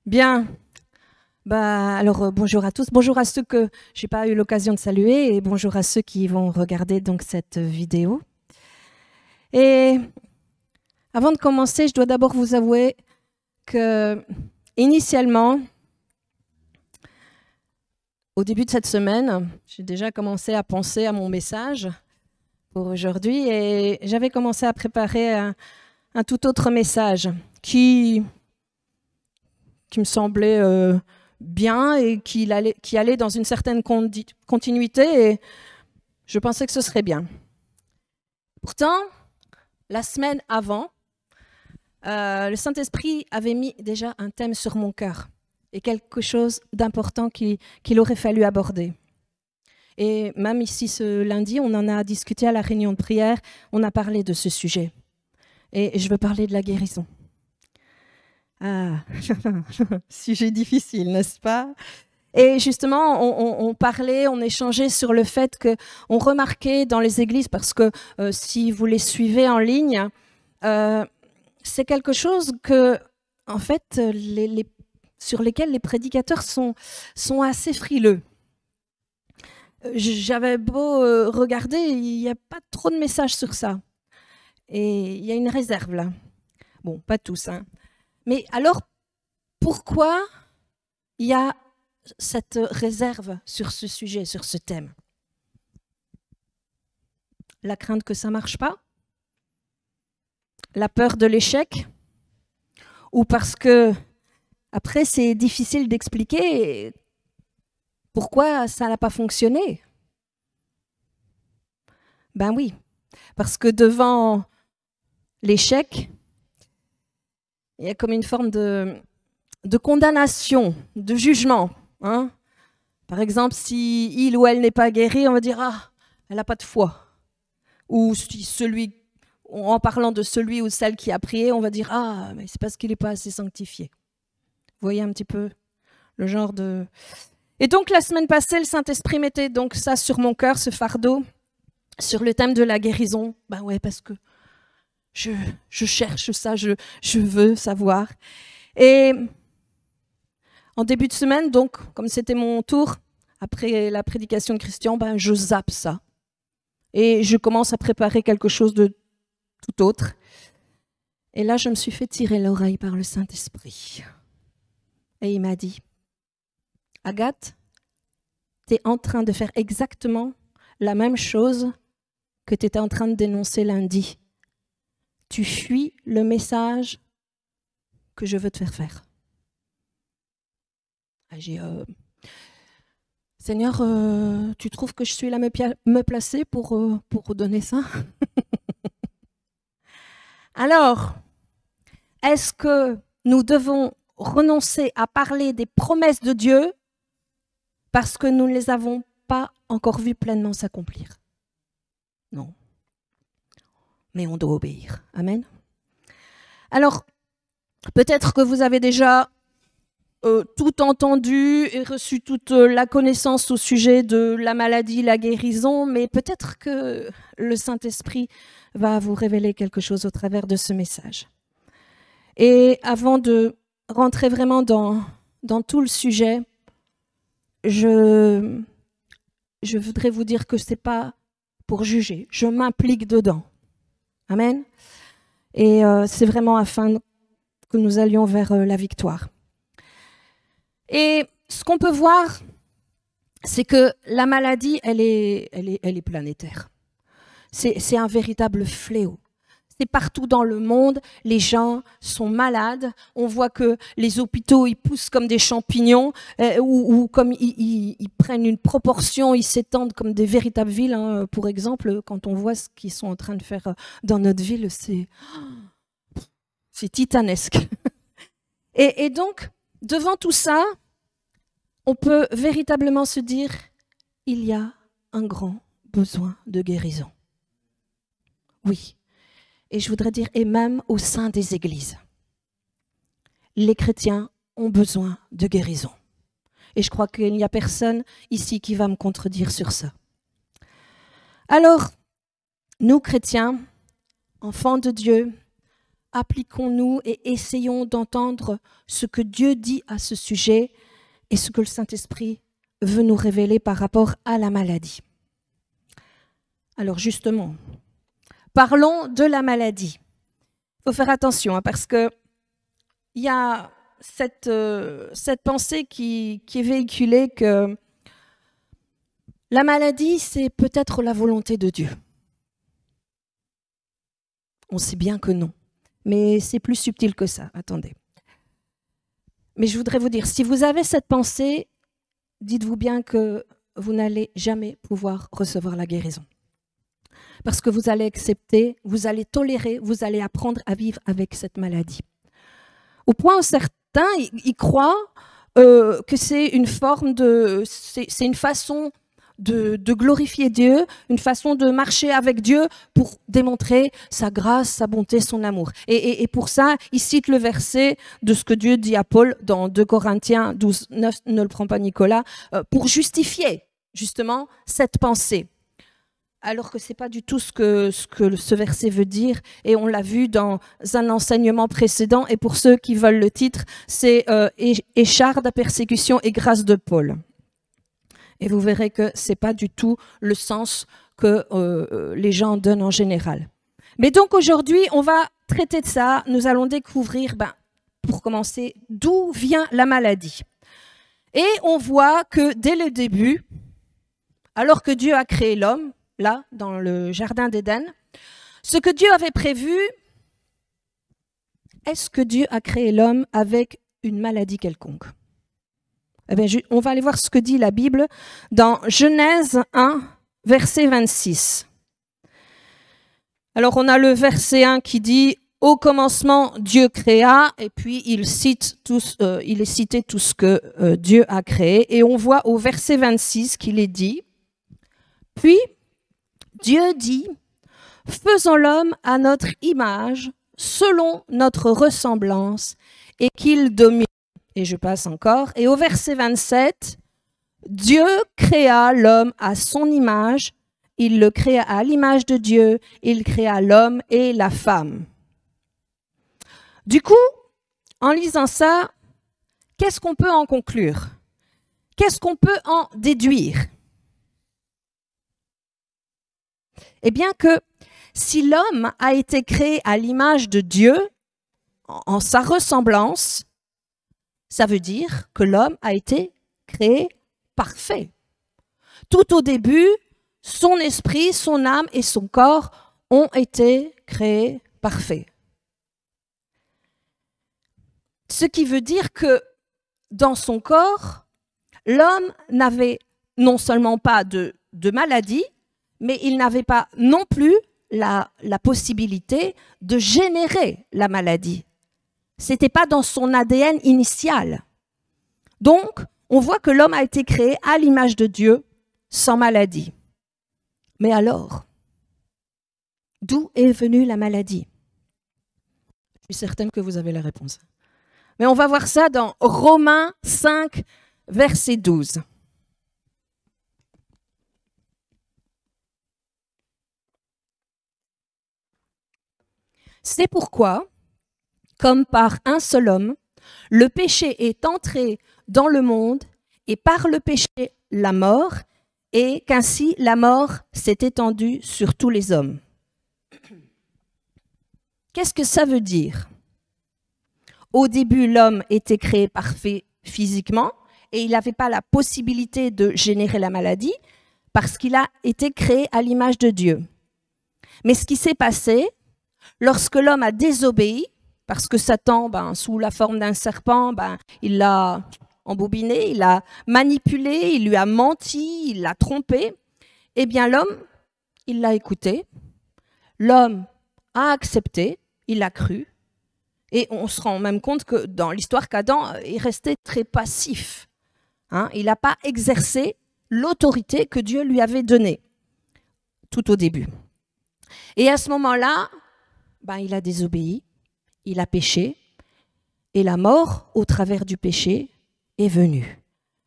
Bien. Bonjour à tous. Bonjour à ceux que j'ai pas eu l'occasion de saluer et bonjour à ceux qui vont regarder donc cette vidéo. Et avant de commencer, je dois d'abord vous avouer que initialement, au début de cette semaine, j'ai déjà commencé à penser à mon message pour aujourd'hui et j'avais commencé à préparer un tout autre message qui me semblait bien et qui allait dans une certaine continuité et je pensais que ce serait bien. Pourtant, la semaine avant, le Saint-Esprit avait mis déjà un thème sur mon cœur et quelque chose d'important qu'il aurait fallu aborder. Et même ici ce lundi, on en a discuté à la réunion de prière, on a parlé de ce sujet. Et je veux parler de la guérison. Ah, sujet difficile, n'est-ce pas? Et justement, on parlait, on échangeait sur le fait qu'on remarquait dans les églises, parce que si vous les suivez en ligne, c'est quelque chose que, en fait, sur lesquels les prédicateurs sont assez frileux. J'avais beau regarder, il n'y a pas trop de messages sur ça. Et il y a une réserve là. Bon, pas tous, hein. Mais alors, pourquoi il y a cette réserve sur ce sujet, sur ce thème? La crainte que ça ne marche pas? La peur de l'échec? Ou parce que, après, c'est difficile d'expliquer pourquoi ça n'a pas fonctionné? Ben oui, parce que devant l'échec, il y a comme une forme de condamnation, de jugement. Hein? Par exemple, si il ou elle n'est pas guéri, on va dire « Ah, elle n'a pas de foi ». Ou si en parlant de celui ou celle qui a prié, on va dire « Ah, mais c'est parce qu'il n'est pas assez sanctifié ». Vous voyez un petit peu le genre de... Et donc, la semaine passée, le Saint-Esprit mettait donc ça sur mon cœur, ce fardeau, sur le thème de la guérison. Ben ouais, parce que je cherche ça, je veux savoir. Et en début de semaine, donc, comme c'était mon tour, après la prédication de Christian, ben, je zappe ça. Et je commence à préparer quelque chose de tout autre. Et là, je me suis fait tirer l'oreille par le Saint-Esprit. Et il m'a dit, Agathe, tu es en train de faire exactement la même chose que tu étais en train de dénoncer lundi. Tu fuis le message que je veux te faire faire. J'ai Seigneur, tu trouves que je suis là me placer pour donner ça? Alors, est-ce que nous devons renoncer à parler des promesses de Dieu parce que nous ne les avons pas encore vues pleinement s'accomplir? Non. Mais on doit obéir. Amen. Alors, peut-être que vous avez déjà tout entendu et reçu toute la connaissance au sujet de la maladie, la guérison, mais peut-être que le Saint-Esprit va vous révéler quelque chose au travers de ce message. Et avant de rentrer vraiment dans tout le sujet, je voudrais vous dire que ce n'est pas pour juger, je m'implique dedans. Amen. Et c'est vraiment afin que nous allions vers la victoire. Et ce qu'on peut voir, c'est que la maladie, elle est planétaire. C'est un véritable fléau. C'est partout dans le monde, les gens sont malades. On voit que les hôpitaux, ils poussent comme des champignons, ou comme ils prennent une proportion, ils s'étendent comme des véritables villes. Hein. Pour exemple, quand on voit ce qu'ils sont en train de faire dans notre ville, c'est titanesque. Et donc, devant tout ça, on peut véritablement se dire, il y a un grand besoin de guérison. Oui. Et je voudrais dire, et même au sein des églises, les chrétiens ont besoin de guérison. Et je crois qu'il n'y a personne ici qui va me contredire sur ça. Alors, nous chrétiens, enfants de Dieu, appliquons-nous et essayons d'entendre ce que Dieu dit à ce sujet et ce que le Saint-Esprit veut nous révéler par rapport à la maladie. Alors justement, parlons de la maladie. Il faut faire attention parce qu'il y a cette pensée qui est véhiculée que la maladie, c'est peut-être la volonté de Dieu. On sait bien que non, mais c'est plus subtil que ça. Attendez. Mais je voudrais vous dire, si vous avez cette pensée, dites-vous bien que vous n'allez jamais pouvoir recevoir la guérison. Parce que vous allez accepter, vous allez tolérer, vous allez apprendre à vivre avec cette maladie. Au point où certains, ils croient que c'est une forme de... c'est une façon de glorifier Dieu, une façon de marcher avec Dieu pour démontrer sa grâce, sa bonté, son amour. Et pour ça, il cite le verset de ce que Dieu dit à Paul dans 2 Corinthiens 12, 9, ne le prends pas Nicolas, pour justifier justement cette pensée. Alors que ce n'est pas du tout ce que ce verset veut dire. Et on l'a vu dans un enseignement précédent. Et pour ceux qui veulent le titre, c'est « Écharde, persécution et grâce de Paul ». Et vous verrez que ce n'est pas du tout le sens que les gens donnent en général. Mais donc aujourd'hui, on va traiter de ça. Nous allons découvrir, pour commencer, d'où vient la maladie. Et on voit que dès le début, alors que Dieu a créé l'homme, là, dans le jardin d'Éden, ce que Dieu avait prévu, est-ce que Dieu a créé l'homme avec une maladie quelconque ? Eh bien, on va aller voir ce que dit la Bible dans Genèse 1, verset 26. Alors, on a le verset 1 qui dit « Au commencement, Dieu créa » et puis il est cité tout ce que Dieu a créé. Et on voit au verset 26 qu'il est dit « Puis Dieu dit « Faisons l'homme à notre image, selon notre ressemblance, et qu'il domine. » Et je passe encore. Et au verset 27, Dieu créa l'homme à son image, il le créa à l'image de Dieu, il créa l'homme et la femme. Du coup, en lisant ça, qu'est-ce qu'on peut en conclure? Qu'est-ce qu'on peut en déduire? Eh bien que si l'homme a été créé à l'image de Dieu, en sa ressemblance, ça veut dire que l'homme a été créé parfait. Tout au début, son esprit, son âme et son corps ont été créés parfaits. Ce qui veut dire que dans son corps, l'homme n'avait non seulement pas de maladie, mais il n'avait pas non plus la possibilité de générer la maladie. Ce n'était pas dans son ADN initial. Donc, on voit que l'homme a été créé à l'image de Dieu, sans maladie. Mais alors, d'où est venue la maladie? Je suis certaine que vous avez la réponse. Mais on va voir ça dans Romains 5, verset 12. C'est pourquoi, comme par un seul homme, le péché est entré dans le monde et par le péché la mort, et qu'ainsi la mort s'est étendue sur tous les hommes. Qu'est-ce que ça veut dire? Au début, l'homme était créé parfait physiquement et il n'avait pas la possibilité de générer la maladie parce qu'il a été créé à l'image de Dieu. Mais ce qui s'est passé, lorsque l'homme a désobéi, parce que Satan, sous la forme d'un serpent, il l'a embobiné, il l'a manipulé, il lui a menti, il l'a trompé. Eh bien, l'homme, il l'a écouté. L'homme a accepté, il a cru. Et on se rend même compte que dans l'histoire qu'Adam est resté très passif. Il n'a pas exercé l'autorité que Dieu lui avait donnée tout au début. Et à ce moment-là, il a désobéi. Il a péché et la mort, au travers du péché, est venue.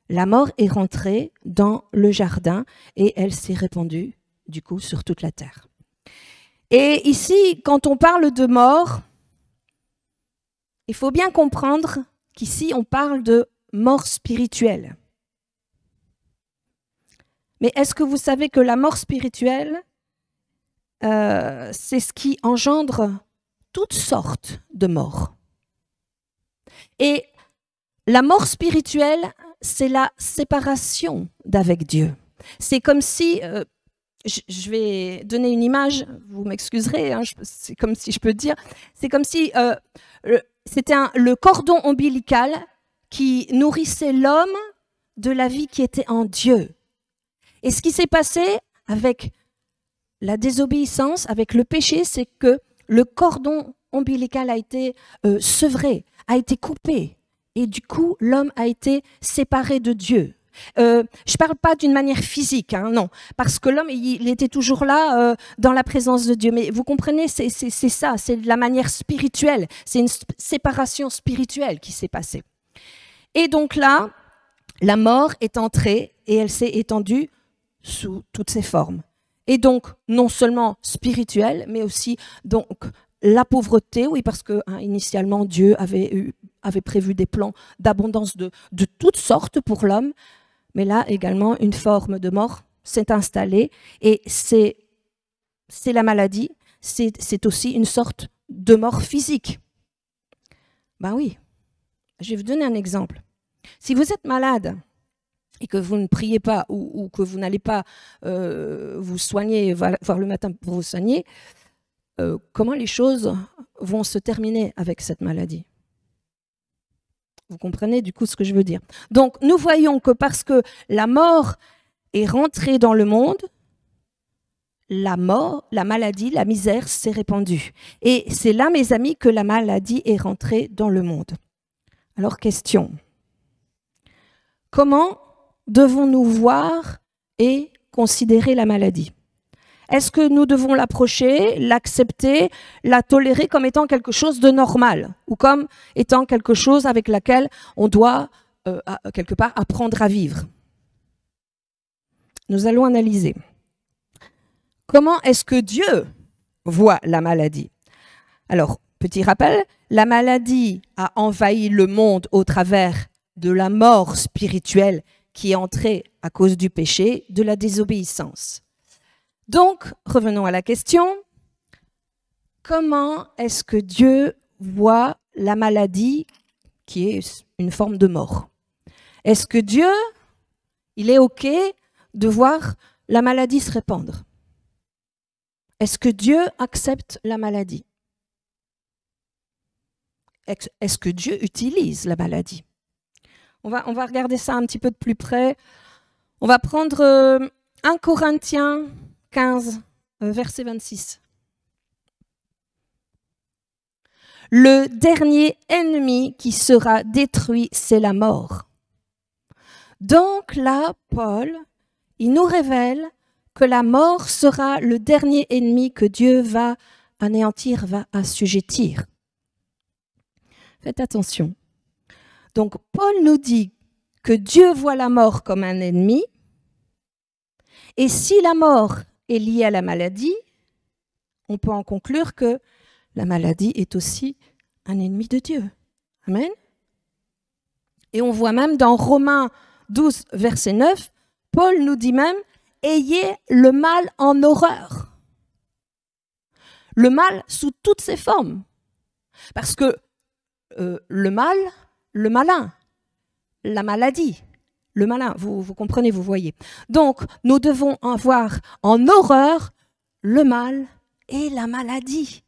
La mort est rentrée dans le jardin et elle s'est répandue, du coup, sur toute la terre. Et ici, quand on parle de mort, il faut bien comprendre qu'ici, on parle de mort spirituelle. Mais est-ce que vous savez que la mort spirituelle, c'est ce qui engendre toutes sortes de morts? Et la mort spirituelle, c'est la séparation d'avec Dieu. C'est comme si, je vais donner une image, vous m'excuserez, hein, c'est comme si je peux dire, c'est comme si c'était le cordon ombilical qui nourrissait l'homme de la vie qui était en Dieu. Et ce qui s'est passé avec la désobéissance, avec le péché, c'est que le cordon ombilical a été sevré, a été coupé. Et du coup, l'homme a été séparé de Dieu. Je ne parle pas d'une manière physique, hein, non, parce que l'homme, il était toujours là dans la présence de Dieu. Mais vous comprenez, c'est ça, c'est de la manière spirituelle, c'est une séparation spirituelle qui s'est passée. Et donc là, la mort est entrée et elle s'est étendue sous toutes ses formes. Et donc, non seulement spirituelle, mais aussi donc la pauvreté, oui, parce que initialement, Dieu avait prévu des plans d'abondance de toutes sortes pour l'homme, mais là également, une forme de mort s'est installée et c'est la maladie, c'est aussi une sorte de mort physique. Ben oui, je vais vous donner un exemple. Si vous êtes malade et que vous ne priez pas ou que vous n'allez pas vous soigner, voir le matin pour vous soigner, comment les choses vont se terminer avec cette maladie? Vous comprenez du coup ce que je veux dire? Donc nous voyons que parce que la mort est rentrée dans le monde, la mort, la maladie, la misère s'est répandue. Et c'est là, mes amis, que la maladie est rentrée dans le monde. Alors question, comment devons-nous voir et considérer la maladie? Est-ce que nous devons l'approcher, l'accepter, la tolérer comme étant quelque chose de normal ou comme étant quelque chose avec laquelle on doit, quelque part, apprendre à vivre? Nous allons analyser. Comment est-ce que Dieu voit la maladie? Alors, petit rappel, la maladie a envahi le monde au travers de la mort spirituelle qui est entrée à cause du péché, de la désobéissance. Donc, revenons à la question, comment est-ce que Dieu voit la maladie qui est une forme de mort? Est-ce que Dieu, il est OK de voir la maladie se répandre? Est-ce que Dieu accepte la maladie? Est-ce que Dieu utilise la maladie? On va regarder ça un petit peu de plus près. On va prendre 1 Corinthiens 15, verset 26. Le dernier ennemi qui sera détruit, c'est la mort. Donc là, Paul, il nous révèle que la mort sera le dernier ennemi que Dieu va anéantir, va assujettir. Faites attention. Donc, Paul nous dit que Dieu voit la mort comme un ennemi, et si la mort est liée à la maladie, on peut en conclure que la maladie est aussi un ennemi de Dieu. Amen. Et on voit même dans Romains 12, verset 9, Paul nous dit même « Ayez le mal en horreur ». Le mal sous toutes ses formes. Parce que le mal, le malin, la maladie, le malin, vous comprenez, vous voyez. Donc, nous devons avoir en horreur le mal et la maladie.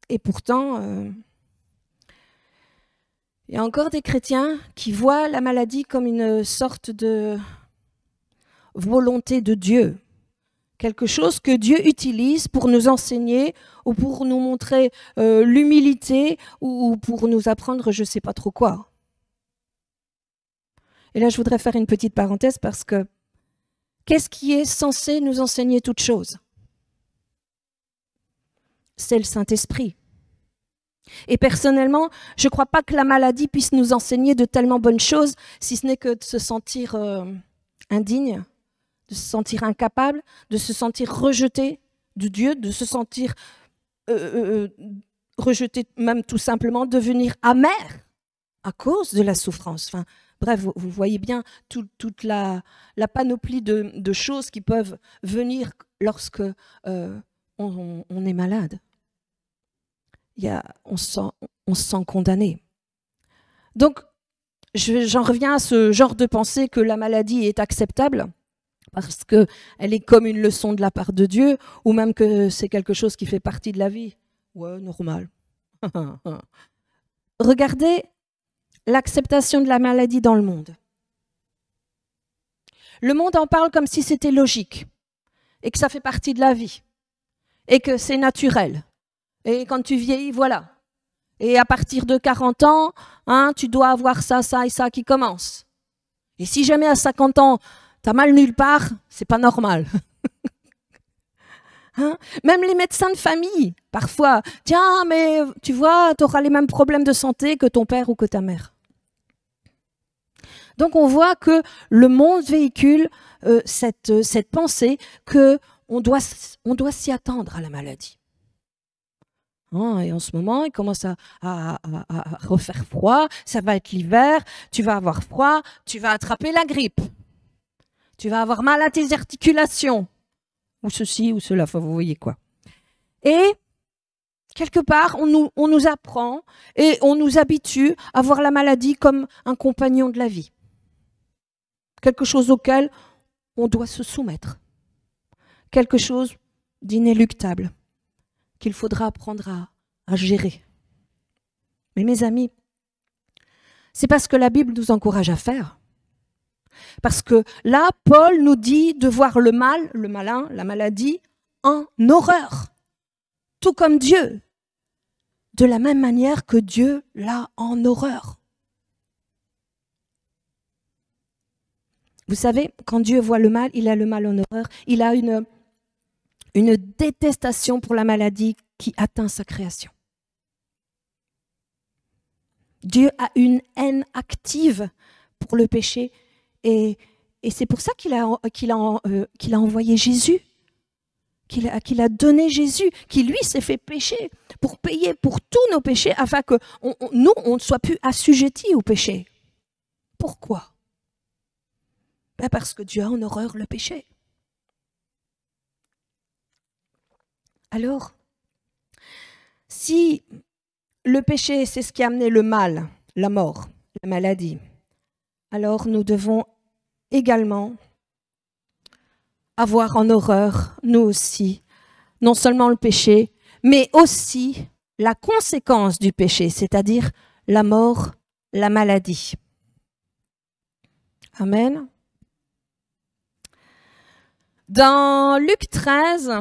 Et pourtant, il y a encore des chrétiens qui voient la maladie comme une sorte de volonté de Dieu. Quelque chose que Dieu utilise pour nous enseigner ou pour nous montrer l'humilité ou pour nous apprendre je ne sais pas trop quoi. Et là, je voudrais faire une petite parenthèse parce que qu'est-ce qui est censé nous enseigner toutes choses? C'est le Saint-Esprit. Et personnellement, je ne crois pas que la maladie puisse nous enseigner de tellement bonnes choses, si ce n'est que de se sentir indigne, de se sentir incapable, de se sentir rejeté de Dieu, de se sentir rejeter, même tout simplement devenir amer à cause de la souffrance. Enfin, bref, vous voyez bien toute la panoplie de choses qui peuvent venir lorsque on est malade. On se sent condamné. Donc, j'en reviens à ce genre de pensée que la maladie est acceptable parce qu'elle est comme une leçon de la part de Dieu, ou même que c'est quelque chose qui fait partie de la vie. Ouais, normal. Regardez l'acceptation de la maladie dans le monde. Le monde en parle comme si c'était logique et que ça fait partie de la vie et que c'est naturel. Et quand tu vieillis, voilà. Et à partir de 40 ans, hein, tu dois avoir ça, ça et ça qui commence. Et si jamais à 50 ans, tu as mal nulle part, c'est pas normal. Hein? Même les médecins de famille, parfois, tiens, mais tu vois, tu auras les mêmes problèmes de santé que ton père ou que ta mère. Donc on voit que le monde véhicule cette pensée qu'on doit s'y attendre à la maladie. Et en ce moment, il commence à refaire froid, ça va être l'hiver, tu vas avoir froid, tu vas attraper la grippe, tu vas avoir mal à tes articulations, ou ceci ou cela, enfin, vous voyez quoi. Et quelque part, on nous apprend et on nous habitue à voir la maladie comme un compagnon de la vie, quelque chose auquel on doit se soumettre, quelque chose d'inéluctable qu'il faudra apprendre à gérer. Mais mes amis, c'est parce que la Bible nous encourage à faire. Parce que là, Paul nous dit de voir le mal, le malin, la maladie, en horreur. Tout comme Dieu. De la même manière que Dieu l'a en horreur. Vous savez, quand Dieu voit le mal, il a le mal en horreur. Il a une détestation pour la maladie qui atteint sa création. Dieu a une haine active pour le péché et c'est pour ça qu'il a envoyé Jésus, qu'il a donné Jésus, qui lui s'est fait pécher pour payer pour tous nos péchés afin que nous, on ne soit plus assujettis au péché. Pourquoi? Parce que Dieu a en horreur le péché. Alors, si le péché, c'est ce qui a amené le mal, la mort, la maladie, alors nous devons également avoir en horreur, nous aussi, non seulement le péché, mais aussi la conséquence du péché, c'est-à-dire la mort, la maladie. Amen. Dans Luc 13,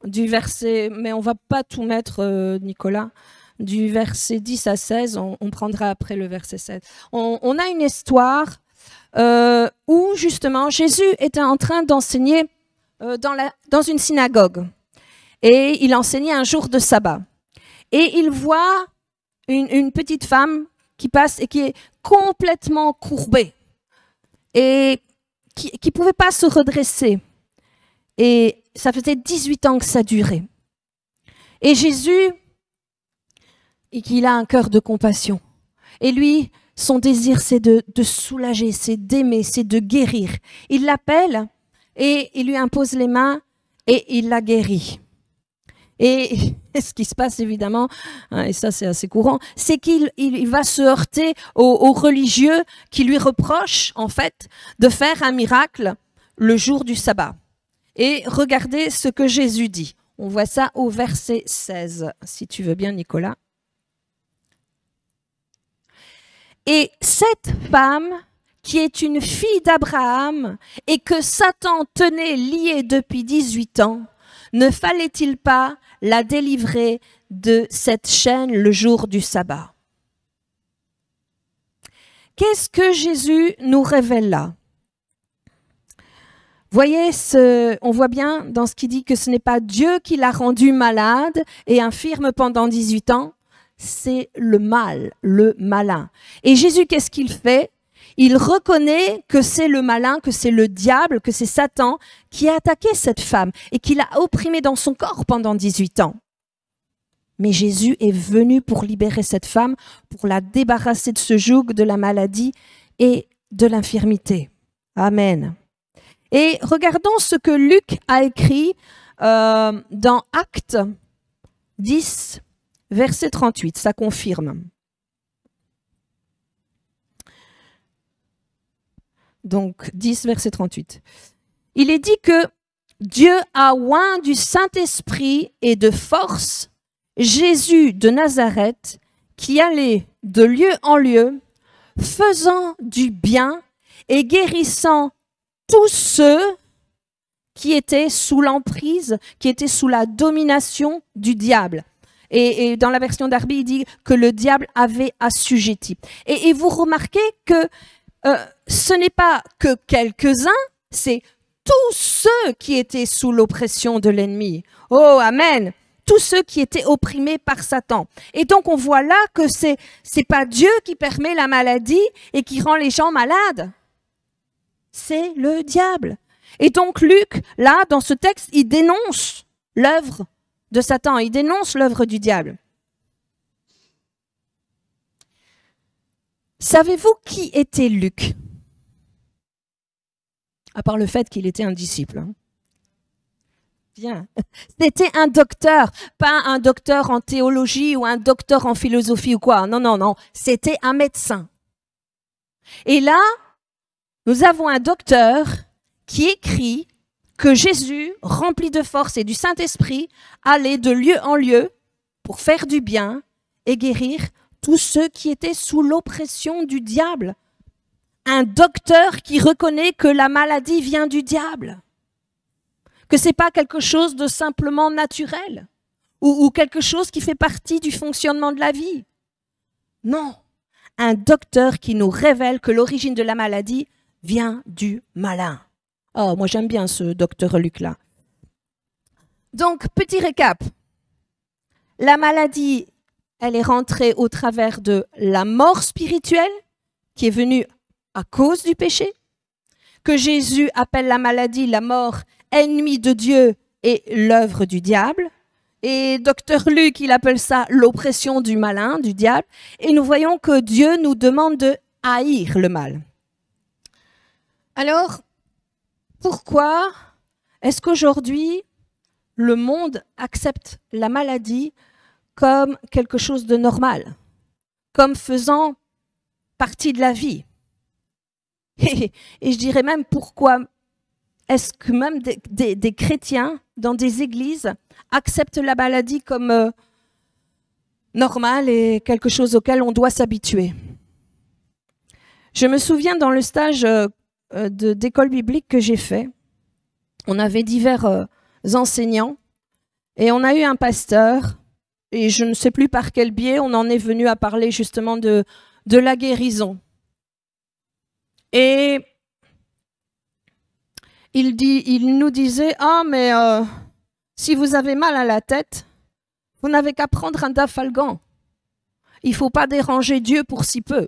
du verset, mais on ne va pas tout mettre, Nicolas, du verset 10 à 16, on prendra après le verset 7. On a une histoire où justement Jésus était en train d'enseigner dans une synagogue et il enseignait un jour de sabbat. Et il voit une petite femme qui passe et qui est complètement courbée et qui ne pouvait pas se redresser. Et ça faisait 18 ans que ça durait. Et Jésus, il a un cœur de compassion. Et lui, son désir, c'est de soulager, c'est d'aimer, c'est de guérir. Il l'appelle et il lui impose les mains et il la guérit. Et ce qui se passe évidemment, et ça c'est assez courant, c'est qu'il va se heurter aux religieux qui lui reprochent en fait de faire un miracle le jour du sabbat. Et regardez ce que Jésus dit. On voit ça au verset 16, si tu veux bien, Nicolas. Et cette femme, qui est une fille d'Abraham et que Satan tenait liée depuis 18 ans, ne fallait-il pas la délivrer de cette chaîne le jour du sabbat? Qu'est-ce que Jésus nous révèle là? Voyez, on voit bien dans ce qu'il dit que ce n'est pas Dieu qui l'a rendu malade et infirme pendant 18 ans, c'est le mal, le malin. Et Jésus, qu'est-ce qu'il fait? Il reconnaît que c'est le malin, que c'est le diable, que c'est Satan qui a attaqué cette femme et qui l'a opprimée dans son corps pendant 18 ans. Mais Jésus est venu pour libérer cette femme, pour la débarrasser de ce joug, de la maladie et de l'infirmité. Amen. Et regardons ce que Luc a écrit dans Actes 10, verset 38. Ça confirme. Donc 10, verset 38. Il est dit que Dieu a oint du Saint-Esprit et de force Jésus de Nazareth, qui allait de lieu en lieu, faisant du bien et guérissant tous ceux qui étaient sous l'emprise, qui étaient sous la domination du diable. Et dans la version d'Arby, il dit que le diable avait assujetti. Et vous remarquez que ce n'est pas que quelques-uns, c'est tous ceux qui étaient sous l'oppression de l'ennemi. Oh, amen! Tous ceux qui étaient opprimés par Satan. Et donc on voit là que c'est pas Dieu qui permet la maladie et qui rend les gens malades. C'est le diable. Et donc Luc, là, dans ce texte, il dénonce l'œuvre de Satan, il dénonce l'œuvre du diable. Savez-vous qui était Luc? À part le fait qu'il était un disciple. Bien. C'était un docteur, pas un docteur en théologie ou un docteur en philosophie ou quoi. Non, non, non. C'était un médecin. Et là, nous avons un docteur qui écrit que Jésus, rempli de force et du Saint-Esprit, allait de lieu en lieu pour faire du bien et guérir tous ceux qui étaient sous l'oppression du diable. Un docteur qui reconnaît que la maladie vient du diable, que ce n'est pas quelque chose de simplement naturel ou quelque chose qui fait partie du fonctionnement de la vie. Non, un docteur qui nous révèle que l'origine de la maladie vient du malin. Oh, moi j'aime bien ce docteur Luc-là. Donc, petit récap. La maladie, elle est rentrée au travers de la mort spirituelle qui est venue à cause du péché, que Jésus appelle la maladie, la mort, ennemie de Dieu et l'œuvre du diable. Et docteur Luc, il appelle ça l'oppression du malin, du diable. Et nous voyons que Dieu nous demande de haïr le mal. Alors, pourquoi est-ce qu'aujourd'hui, le monde accepte la maladie comme quelque chose de normal, comme faisant partie de la vie? Et je dirais même pourquoi est-ce que même des chrétiens dans des églises acceptent la maladie comme normale et quelque chose auquel on doit s'habituer. Je me souviens dans le stage d'école biblique que j'ai fait, on avait divers enseignants et on a eu un pasteur et je ne sais plus par quel biais on en est venu à parler justement de la guérison. Et il nous disait « Ah, mais si vous avez mal à la tête, vous n'avez qu'à prendre un dafalgan. Il ne faut pas déranger Dieu pour si peu. »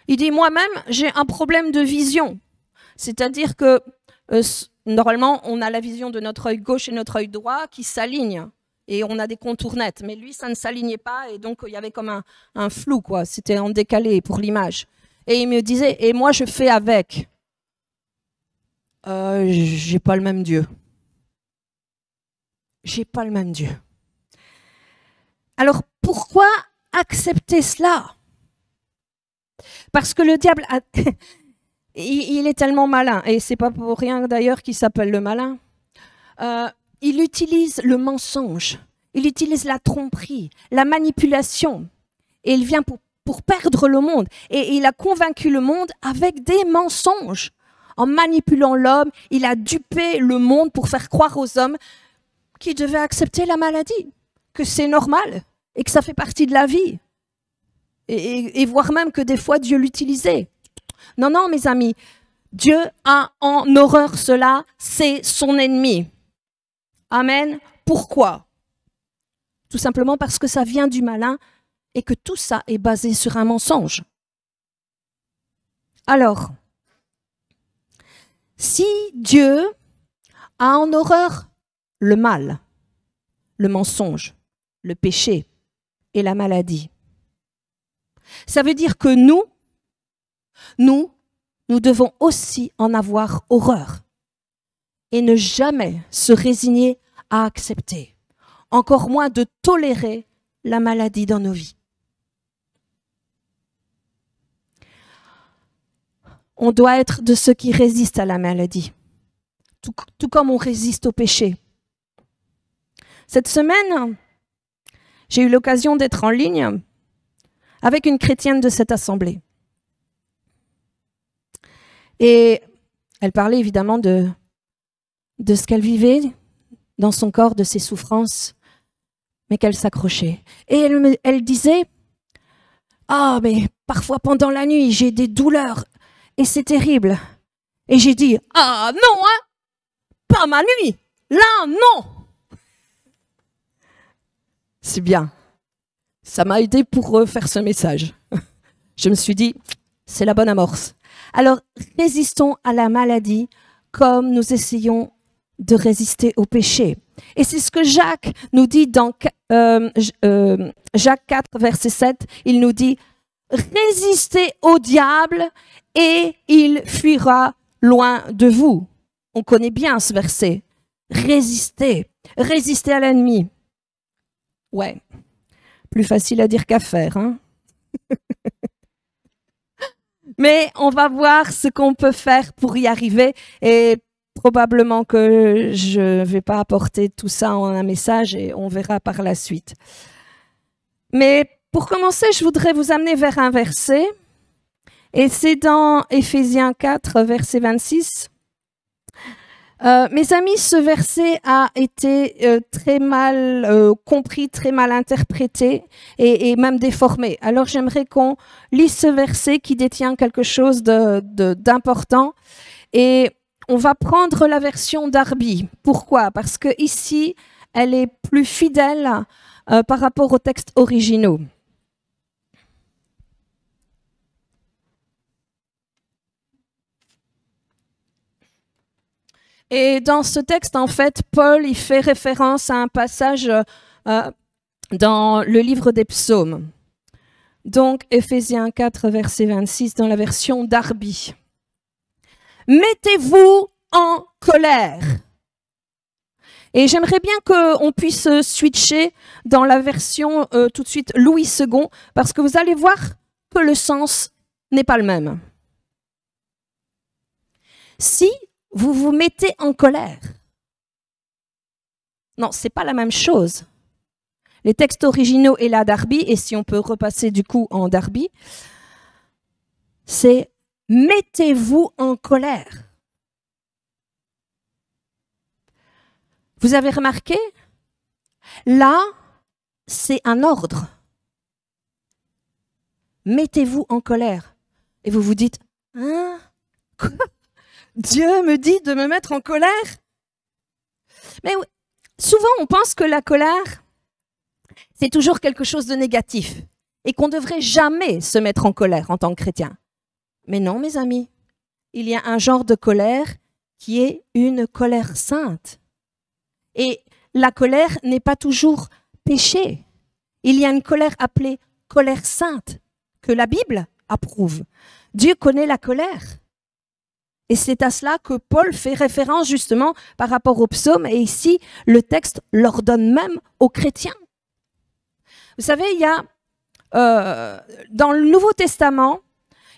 Il dit « Moi-même, j'ai un problème de vision. C'est-à-dire que normalement, on a la vision de notre œil gauche et notre œil droit qui s'alignent. Et on a des contours nets. Mais lui, ça ne s'alignait pas et donc il y avait comme un flou, quoi. C'était en décalé pour l'image. Et il me disait « Et moi, je fais avec. » J'ai pas le même Dieu. J'ai pas le même Dieu. Alors, pourquoi accepter cela? Parce que le diable, il est tellement malin, et c'est pas pour rien d'ailleurs qu'il s'appelle le malin. Il utilise le mensonge, il utilise la tromperie, la manipulation, et il vient pour perdre le monde. Et il a convaincu le monde avec des mensonges. En manipulant l'homme, il a dupé le monde pour faire croire aux hommes qu'ils devaient accepter la maladie, que c'est normal et que ça fait partie de la vie. Et voire même que des fois Dieu l'utilisait. Non, non, mes amis, Dieu a en horreur cela, c'est son ennemi. Amen. Pourquoi? Tout simplement parce que ça vient du malin et que tout ça est basé sur un mensonge. Alors, si Dieu a en horreur le mal, le mensonge, le péché et la maladie. Ça veut dire que nous devons aussi en avoir horreur et ne jamais se résigner à accepter, encore moins de tolérer la maladie dans nos vies. On doit être de ceux qui résistent à la maladie, tout comme on résiste au péché. Cette semaine, j'ai eu l'occasion d'être en ligne avec une chrétienne de cette assemblée. Et elle parlait évidemment de ce qu'elle vivait dans son corps, de ses souffrances, mais qu'elle s'accrochait. Et elle disait, « Ah, mais parfois pendant la nuit, j'ai des douleurs et c'est terrible. » Et j'ai dit, « Ah non, hein, pas ma nuit, là, non !» C'est bien. Ça m'a aidé pour faire ce message. Je me suis dit, c'est la bonne amorce. Alors, résistons à la maladie comme nous essayons de résister au péché. Et c'est ce que Jacques nous dit dans Jacques 4, verset 7. Il nous dit, résistez au diable et il fuira loin de vous. On connaît bien ce verset. Résistez à l'ennemi. Ouais, plus facile à dire qu'à faire, hein. Mais on va voir ce qu'on peut faire pour y arriver et probablement que je ne vais pas apporter tout ça en un message et on verra par la suite. Mais pour commencer, je voudrais vous amener vers un verset et c'est dans Éphésiens 4, verset 26. Mes amis, ce verset a été très mal compris, très mal interprété et même déformé. Alors j'aimerais qu'on lise ce verset qui détient quelque chose d'important et on va prendre la version Darby. Pourquoi? Parce que ici, elle est plus fidèle par rapport aux textes originaux. Et dans ce texte, en fait, Paul, il fait référence à un passage dans le livre des psaumes. Donc, Éphésiens 4, verset 26, dans la version Darby. « Mettez-vous en colère ». Et j'aimerais bien qu'on puisse switcher dans la version tout de suite Louis II, parce que vous allez voir que le sens n'est pas le même. Si vous vous mettez en colère. Non, ce n'est pas la même chose. Les textes originaux et la Darby, et si on peut repasser du coup en Darby, c'est « mettez-vous en colère ». Vous avez remarqué? Là, c'est un ordre. Mettez-vous en colère. Et vous vous dites, hein? Quoi? Dieu me dit de me mettre en colère? Mais souvent, on pense que la colère, c'est toujours quelque chose de négatif et qu'on ne devrait jamais se mettre en colère en tant que chrétien. Mais non, mes amis, il y a un genre de colère qui est une colère sainte. Et la colère n'est pas toujours péché. Il y a une colère appelée colère sainte que la Bible approuve. Dieu connaît la colère. Et c'est à cela que Paul fait référence justement par rapport aux psaumes. Et ici, le texte l'ordonne même aux chrétiens. Vous savez, il y a dans le Nouveau Testament,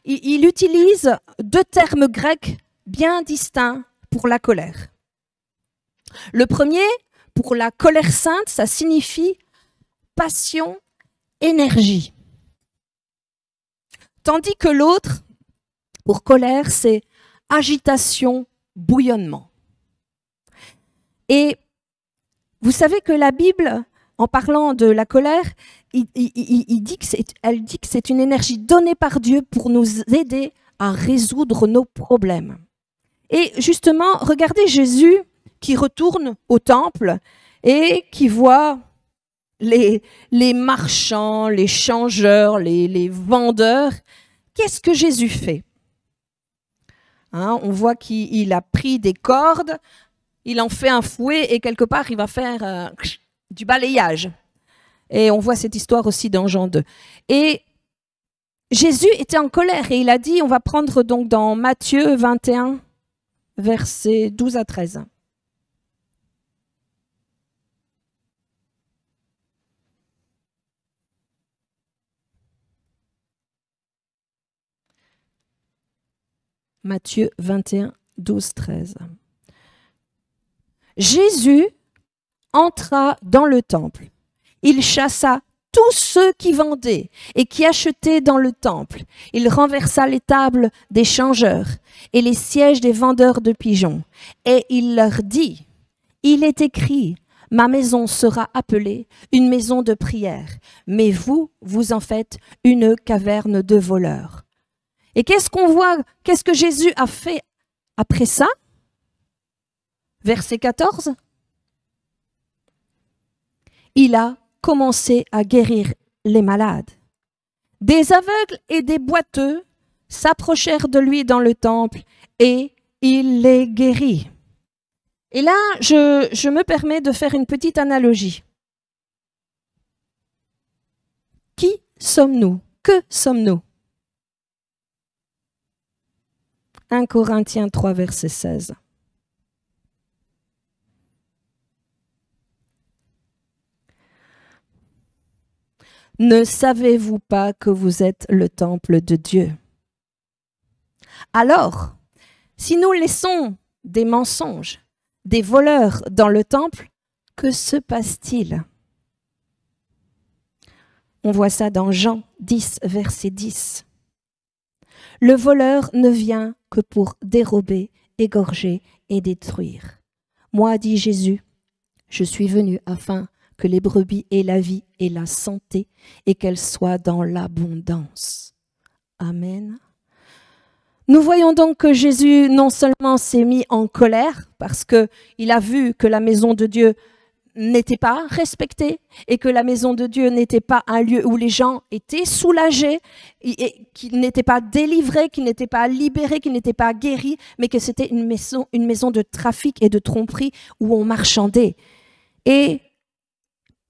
il utilise deux termes grecs bien distincts pour la colère. Le premier, pour la colère sainte, ça signifie passion, énergie. Tandis que l'autre, pour colère, c'est agitation, bouillonnement. Et vous savez que la Bible, en parlant de la colère, elle dit que c'est une énergie donnée par Dieu pour nous aider à résoudre nos problèmes. Et justement, regardez Jésus qui retourne au temple et qui voit les marchands, les changeurs, les vendeurs. Qu'est-ce que Jésus fait? Hein, on voit qu'il a pris des cordes, il en fait un fouet et quelque part il va faire du balayage. Et on voit cette histoire aussi dans Jean 2. Et Jésus était en colère et il a dit, on va prendre donc dans Matthieu 21, versets 12 à 13. Matthieu 21, 12, 13. Jésus entra dans le temple. Il chassa tous ceux qui vendaient et qui achetaient dans le temple. Il renversa les tables des changeurs et les sièges des vendeurs de pigeons. Et il leur dit, « Il est écrit, ma maison sera appelée une maison de prière, mais vous, vous en faites une caverne de voleurs. » Et qu'est-ce qu'on voit? Qu'est-ce que Jésus a fait après ça? Verset 14. Il a commencé à guérir les malades. Des aveugles et des boiteux s'approchèrent de lui dans le temple et il les guérit. Et là, je me permets de faire une petite analogie. Qui sommes-nous? Que sommes-nous? 1 Corinthiens 3, verset 16. Ne savez-vous pas que vous êtes le temple de Dieu? Alors, si nous laissons des mensonges, des voleurs dans le temple, que se passe-t-il? On voit ça dans Jean 10, verset 10. Le voleur ne vient que pour dérober, égorger et détruire. Moi, dit Jésus, je suis venu afin que les brebis aient la vie et la santé et qu'elles soient dans l'abondance. Amen. Nous voyons donc que Jésus non seulement s'est mis en colère parce qu'il a vu que la maison de Dieu n'était pas respectée et que la maison de Dieu n'était pas un lieu où les gens étaient soulagés, et qu'ils n'étaient pas délivrés, qu'ils n'étaient pas libérés, qu'ils n'étaient pas guéris, mais que c'était une maison de trafic et de tromperie où on marchandait. Et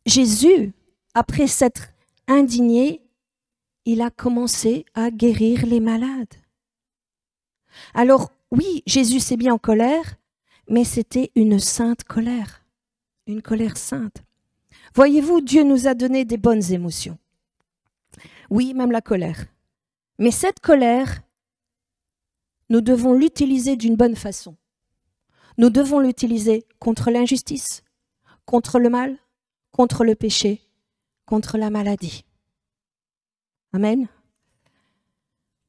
Jésus, après s'être indigné, il a commencé à guérir les malades. Alors oui, Jésus s'est mis en colère, mais c'était une sainte colère. Une colère sainte. Voyez-vous, Dieu nous a donné des bonnes émotions. Oui, même la colère. Mais cette colère, nous devons l'utiliser d'une bonne façon. Nous devons l'utiliser contre l'injustice, contre le mal, contre le péché, contre la maladie. Amen.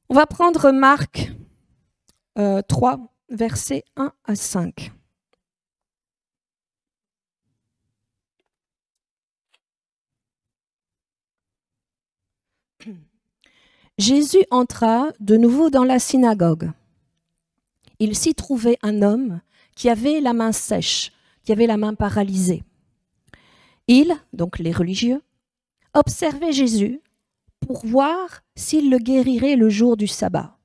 On va prendre Marc 3, versets 1 à 5. Jésus entra de nouveau dans la synagogue. Il s'y trouvait un homme qui avait la main sèche, qui avait la main paralysée. Ils, donc les religieux, observaient Jésus pour voir s'il le guérirait le jour du sabbat.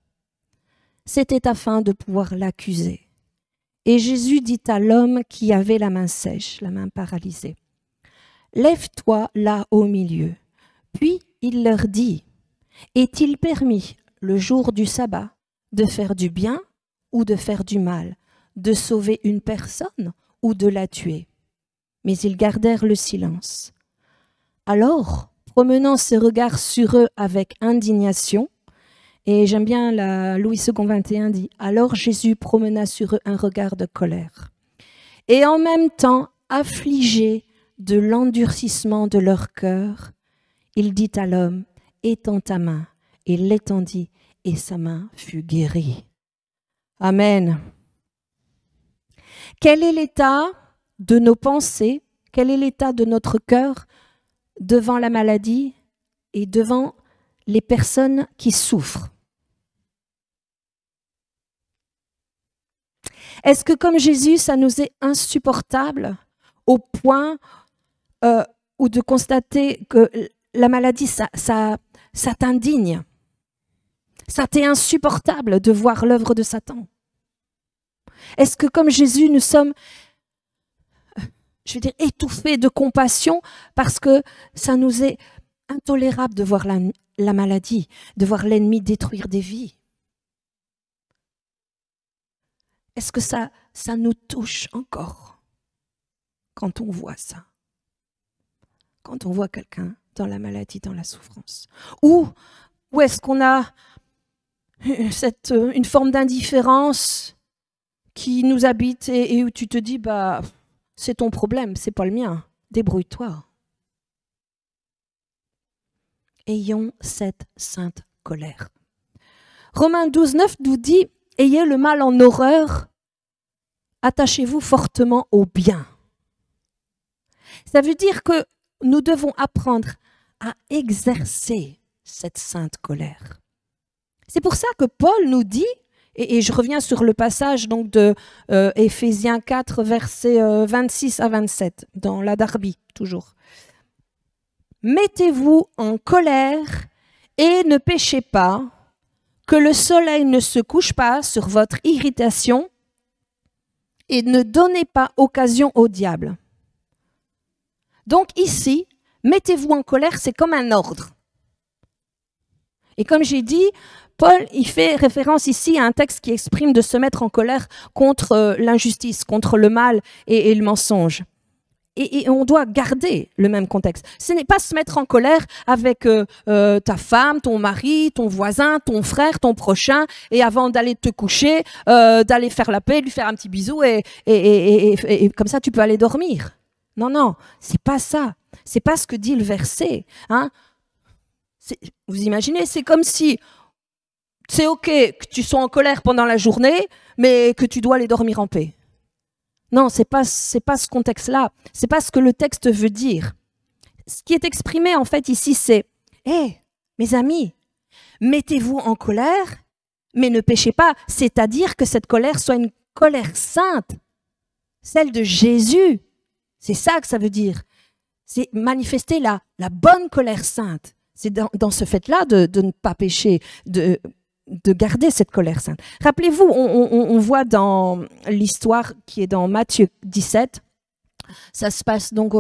C'était afin de pouvoir l'accuser. Et Jésus dit à l'homme qui avait la main sèche, la main paralysée, « Lève-toi là au milieu. » Puis il leur dit, « Est-il permis, le jour du sabbat, de faire du bien ou de faire du mal, de sauver une personne ou de la tuer ?» Mais ils gardèrent le silence. Alors, promenant ses regards sur eux avec indignation, et j'aime bien la Louis II 21 dit, « Alors Jésus promena sur eux un regard de colère. Et en même temps, affligé de l'endurcissement de leur cœur, il dit à l'homme, « Étends ta main. » Il l'étendit et sa main fut guérie. Amen. Quel est l'état de nos pensées, quel est l'état de notre cœur devant la maladie et devant les personnes qui souffrent? Est-ce que comme Jésus, ça nous est insupportable au point où de constater que la maladie, ça t'indigne? Ça t'est insupportable de voir l'œuvre de Satan? Est-ce que comme Jésus, nous sommes je veux dire, étouffés de compassion parce que ça nous est intolérable de voir la maladie, de voir l'ennemi détruire des vies. Est-ce que ça nous touche encore quand on voit ça? Quand on voit quelqu'un dans la maladie, dans la souffrance? Ou est-ce qu'on a une forme d'indifférence qui nous habite et où tu te dis, bah, c'est ton problème, c'est pas le mien, débrouille-toi. Ayons cette sainte colère. Romains 12, 9 nous dit, ayez le mal en horreur, attachez-vous fortement au bien. Ça veut dire que nous devons apprendre à exercer cette sainte colère. C'est pour ça que Paul nous dit, et je reviens sur le passage donc de Éphésiens 4, versets 26 à 27, dans la Darby, toujours. Mettez-vous en colère et ne péchez pas, que le soleil ne se couche pas sur votre irritation et ne donnez pas occasion au diable. Donc ici, mettez-vous en colère, c'est comme un ordre. Et comme j'ai dit, Paul, il fait référence ici à un texte qui exprime de se mettre en colère contre l'injustice, contre le mal et le mensonge. Et on doit garder le même contexte. Ce n'est pas se mettre en colère avec ta femme, ton mari, ton voisin, ton frère, ton prochain, et avant d'aller te coucher, d'aller faire la paix, lui faire un petit bisou, et comme ça tu peux aller dormir. Non, non, c'est pas ça. C'est pas ce que dit le verset. Hein. Vous imaginez, c'est comme si c'est OK que tu sois en colère pendant la journée, mais que tu dois aller dormir en paix. Non, c'est pas ce contexte-là. C'est pas ce que le texte veut dire. Ce qui est exprimé en fait ici, c'est hey, mes amis, mettez-vous en colère, mais ne péchez pas. C'est-à-dire que cette colère soit une colère sainte, celle de Jésus. C'est ça que ça veut dire. C'est manifester la bonne colère sainte. C'est dans ce fait-là de ne pas pécher, de garder cette colère sainte. Rappelez-vous, on voit dans l'histoire qui est dans Matthieu 17, ça se passe donc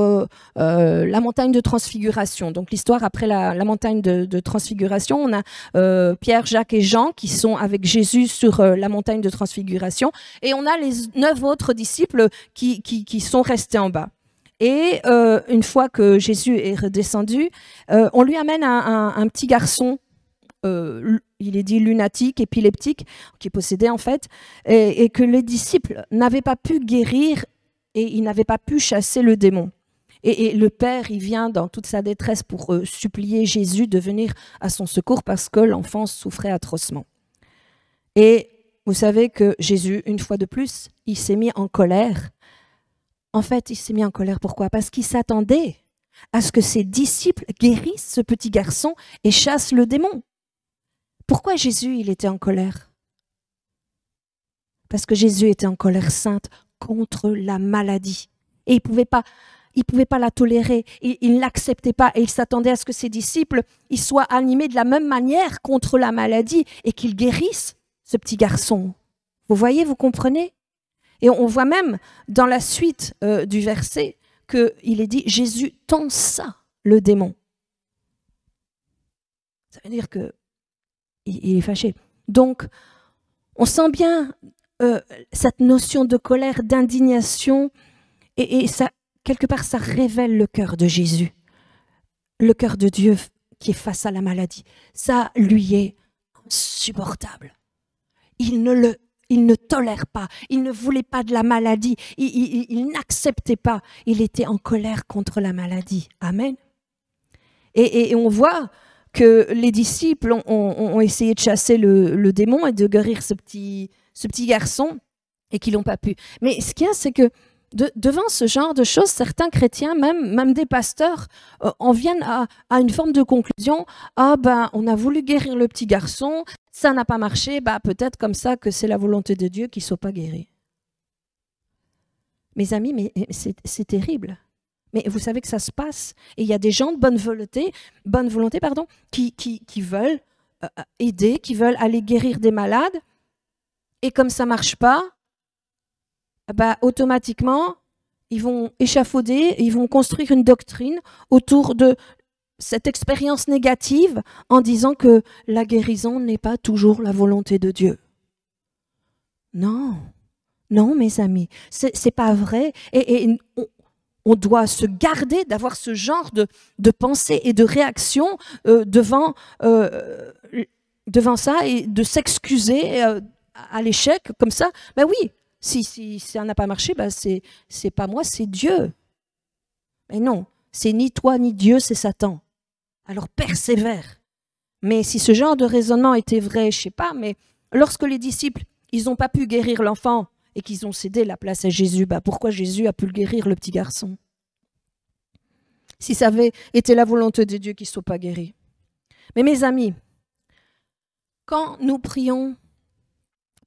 la montagne de transfiguration. Donc l'histoire après la montagne de transfiguration, on a Pierre, Jacques et Jean qui sont avec Jésus sur la montagne de transfiguration, et on a les 9 autres disciples qui sont restés en bas. Et une fois que Jésus est redescendu, on lui amène un petit garçon, il est dit lunatique, épileptique, qui est possédé en fait, et que les disciples n'avaient pas pu guérir et ils n'avaient pas pu chasser le démon. Et le père, il vient dans toute sa détresse pour supplier Jésus de venir à son secours parce que l'enfant souffrait atrocement. Et vous savez que Jésus, une fois de plus, il s'est mis en colère. En fait, il s'est mis en colère. Pourquoi? Parce qu'il s'attendait à ce que ses disciples guérissent ce petit garçon et chassent le démon. Pourquoi Jésus, il était en colère? Parce que Jésus était en colère sainte contre la maladie. Et il pouvait pas la tolérer. Il ne l'acceptait pas. Et il s'attendait à ce que ses disciples ils soient animés de la même manière contre la maladie et qu'ils guérissent ce petit garçon. Vous voyez, vous comprenez? Et on voit même dans la suite du verset qu'il est dit « Jésus tança le démon ». Ça veut dire qu'il est fâché. Donc, on sent bien cette notion de colère, d'indignation, et ça, quelque part, ça révèle le cœur de Jésus, le cœur de Dieu qui est face à la maladie. Ça lui est insupportable. Il ne tolère pas, il ne voulait pas de la maladie, il n'acceptait pas, il était en colère contre la maladie. Amen. Et on voit que les disciples ont essayé de chasser le démon et de guérir ce petit garçon et qu'ils n'ont pas pu. Mais ce qu'il y a, c'est que devant ce genre de choses, certains chrétiens, même des pasteurs, en viennent à une forme de conclusion. Ah ben, on a voulu guérir le petit garçon, ça n'a pas marché, bah, peut-être comme ça que c'est la volonté de Dieu qu'il ne soit pas guéri. Mes amis, mais c'est terrible. Mais vous savez que ça se passe. Et il y a des gens de bonne volonté qui veulent aider, qui veulent aller guérir des malades. Et comme ça ne marche pas, bah, automatiquement, ils vont échafauder, ils vont construire une doctrine autour de cette expérience négative en disant que la guérison n'est pas toujours la volonté de Dieu. Non, non, mes amis, c'est pas vrai. Et on doit se garder d'avoir ce genre de pensée et de réaction devant ça et de s'excuser à l'échec comme ça. Ben oui, si ça n'a pas marché, ben c'est pas moi, c'est Dieu. Mais non, c'est ni toi ni Dieu, c'est Satan. Alors persévère. Mais si ce genre de raisonnement était vrai, je ne sais pas, mais lorsque les disciples, ils n'ont pas pu guérir l'enfant et qu'ils ont cédé la place à Jésus, bah pourquoi Jésus a pu le guérir, le petit garçon? Si ça avait été la volonté de Dieu qu'il ne soit pas guéri. Mais mes amis, quand nous prions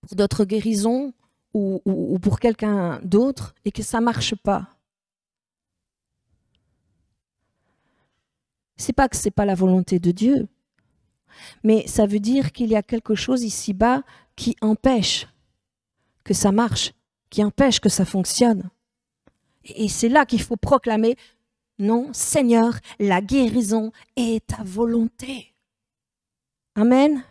pour d'autres guérisons ou pour quelqu'un d'autre et que ça ne marche pas, c'est pas que ce n'est pas la volonté de Dieu, mais ça veut dire qu'il y a quelque chose ici-bas qui empêche que ça marche, qui empêche que ça fonctionne. Et c'est là qu'il faut proclamer, non, Seigneur, la guérison est ta volonté. Amen.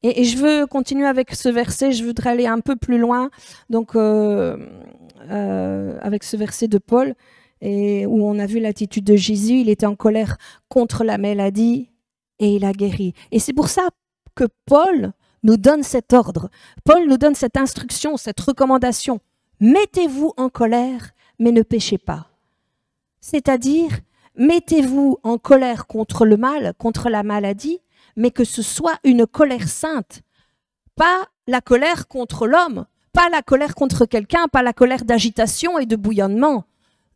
Et je veux continuer avec ce verset, je voudrais aller un peu plus loin, donc avec ce verset de Paul, et où on a vu l'attitude de Jésus, il était en colère contre la maladie et il a guéri. Et c'est pour ça que Paul nous donne cet ordre, Paul nous donne cette instruction, cette recommandation. Mettez-vous en colère, mais ne péchez pas. C'est-à-dire, mettez-vous en colère contre le mal, contre la maladie, mais que ce soit une colère sainte, pas la colère contre l'homme, pas la colère contre quelqu'un, pas la colère d'agitation et de bouillonnement.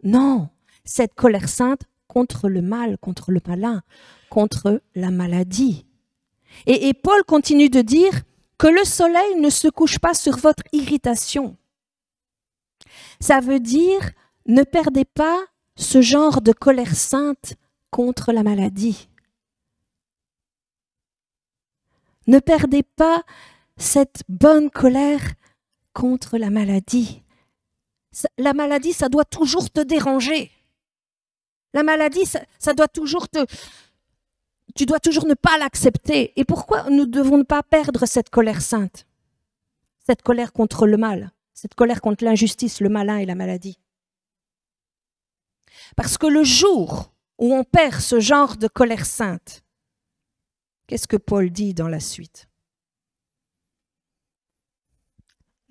Non, cette colère sainte contre le mal, contre le malin, contre la maladie. Et Paul continue de dire que le soleil ne se couche pas sur votre irritation. Ça veut dire, ne perdez pas ce genre de colère sainte contre la maladie. Ne perdez pas cette bonne colère contre la maladie. La maladie, ça doit toujours te déranger. La maladie, ça doit toujours tu dois toujours ne pas l'accepter. Et pourquoi nous ne devons pas perdre cette colère sainte? Cette colère contre le mal, cette colère contre l'injustice, le malin et la maladie. Parce que le jour où on perd ce genre de colère sainte, qu'est-ce que Paul dit dans la suite?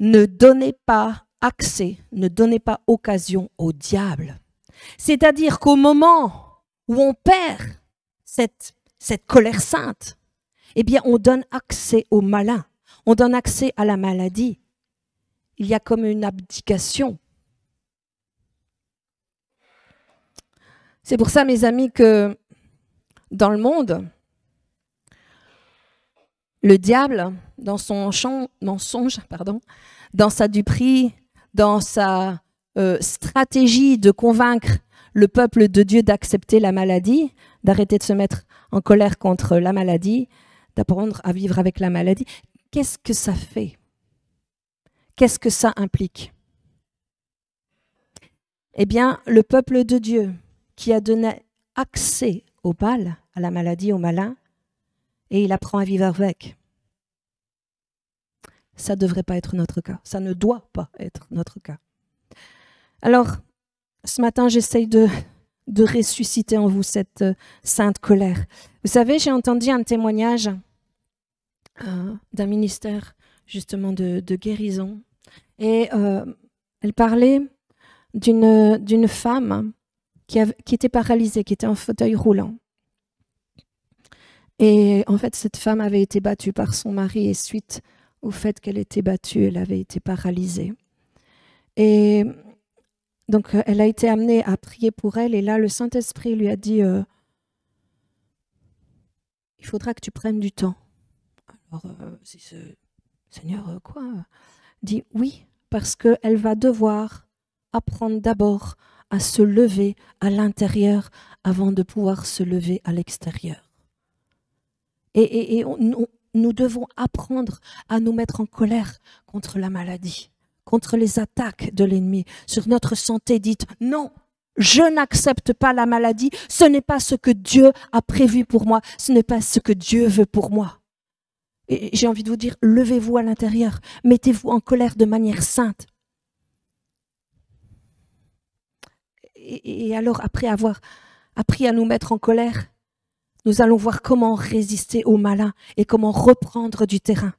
Ne donnez pas accès, ne donnez pas occasion au diable. C'est-à-dire qu'au moment où on perd cette colère sainte, eh bien on donne accès au malin, on donne accès à la maladie. Il y a comme une abdication. C'est pour ça, mes amis, que dans le monde, le diable, dans son mensonge, dans sa duperie, dans sa stratégie de convaincre le peuple de Dieu d'accepter la maladie, d'arrêter de se mettre en colère contre la maladie, d'apprendre à vivre avec la maladie, qu'est-ce que ça fait? Qu'est-ce que ça implique? Eh bien, le peuple de Dieu qui a donné accès au mal, à la maladie, au malin, et il apprend à vivre avec. Ça ne devrait pas être notre cas. Ça ne doit pas être notre cas. Alors, ce matin, j'essaye de ressusciter en vous cette sainte colère. Vous savez, j'ai entendu un témoignage d'un ministère justement de guérison. Et elle parlait d'une femme qui était paralysée, qui était en fauteuil roulant. Et en fait, cette femme avait été battue par son mari et suite au fait qu'elle était battue, elle avait été paralysée. Et donc, elle a été amenée à prier pour elle et là, le Saint-Esprit lui a dit il faudra que tu prennes du temps. Alors, Seigneur, quoi? Dit oui, parce qu'elle va devoir apprendre d'abord à se lever à l'intérieur avant de pouvoir se lever à l'extérieur. Et nous devons apprendre à nous mettre en colère contre la maladie, contre les attaques de l'ennemi sur notre santé. Dites non, je n'accepte pas la maladie. Ce n'est pas ce que Dieu a prévu pour moi. Ce n'est pas ce que Dieu veut pour moi. Et j'ai envie de vous dire, levez-vous à l'intérieur. Mettez-vous en colère de manière sainte. Et alors, après avoir appris à nous mettre en colère, nous allons voir comment résister au malin et comment reprendre du terrain.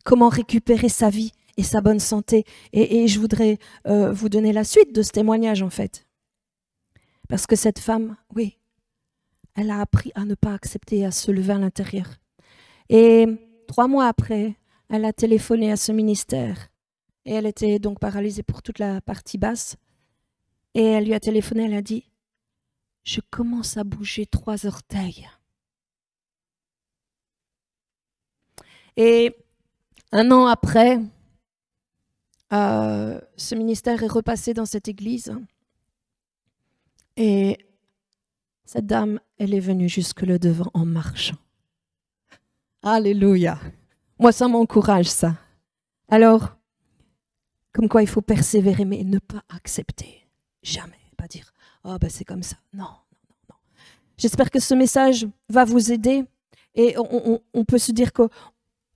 Comment récupérer sa vie et sa bonne santé. Et je voudrais vous donner la suite de ce témoignage, en fait. Parce que cette femme, oui, elle a appris à ne pas accepter, à se lever à l'intérieur. Et 3 mois après, elle a téléphoné à ce ministère. Et elle était donc paralysée pour toute la partie basse. Et elle lui a téléphoné, elle a dit, « Je commence à bouger 3 orteils. » Et 1 an après, ce ministère est repassé dans cette église. Et cette dame, elle est venue jusque le devant en marchant. Alléluia. Moi, ça m'encourage, ça. Alors, comme quoi il faut persévérer, mais ne pas accepter. Jamais. Pas dire, oh ben c'est comme ça. Non, non, non. J'espère que ce message va vous aider. Et on peut se dire que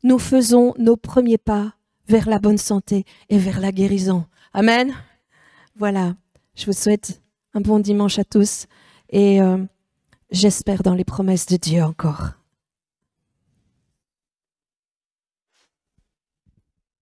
nous faisons nos premiers pas vers la bonne santé et vers la guérison. Amen. Voilà. Je vous souhaite un bon dimanche à tous. Et j'espère dans les promesses de Dieu encore.